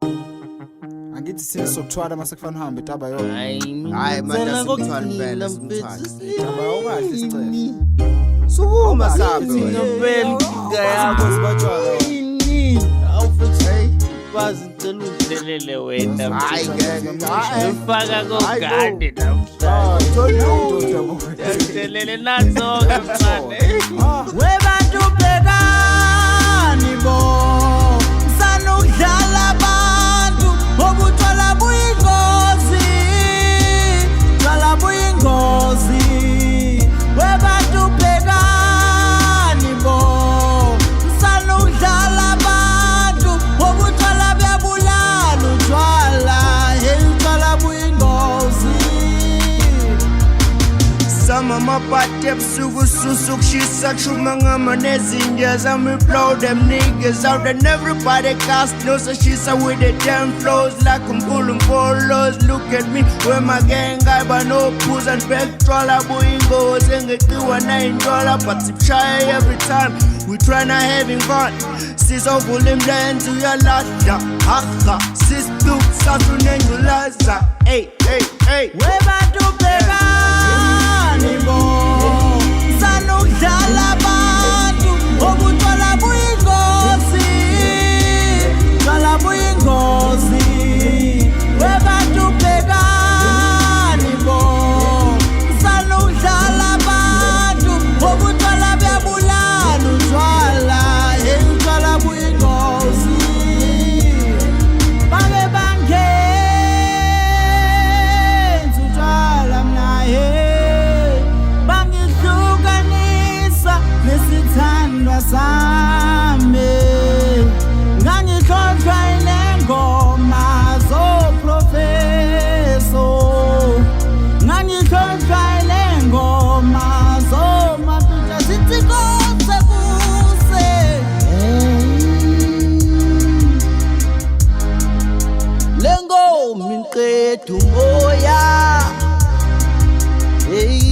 Angithi sine sokuthwala mase kufana uhambe taba yona. Hayi manje simthwala impela simthwala. Taba okahle sicela. Sukuma sabe wena. Ngempela inkinga yakho sibatshwala. awufuthi bazi ngicela ungithelele wena. Hayi ngeke. Ngifaka kogade namhlanje. Ngithelele nazo-ke mfane. Webantu bhekani bo sanukudlala abantu obuthola buyingozi tshwala buyingozi webantu bhekani bo sanukudlala abantu obuthola buyabulala utshwala hey utshwala buyingozi. Sama mapati ebusuku susu kushisa kushuma ngama nezinjas and we blow them niggas out and everybody cast knows that she's with the damn flows like I'm pulling follows. Look at me with my gang guy but no pools and petrol Buyingozi ngeciwa $9 but sip shy every time we tryna having fun. Sis ovula imlenze uyalahla haha sis du sasu nengulaza hey hey hey Webantu bhekani bo sanukudlala abantu obuthola buyingozi tshwala buyingozi webantu bhekani bo sanukudlala abantu obuthola buyabulala utshwala hey utshwala buyingozi bake bangenza utshwala mnaye bangihlukanisa nesithandwa sami ngangihlohlwa inengoma zoprofeso ngangihlohlwa inengoma zomatutsha sithi kose kuse lengoma inqeda umoya hey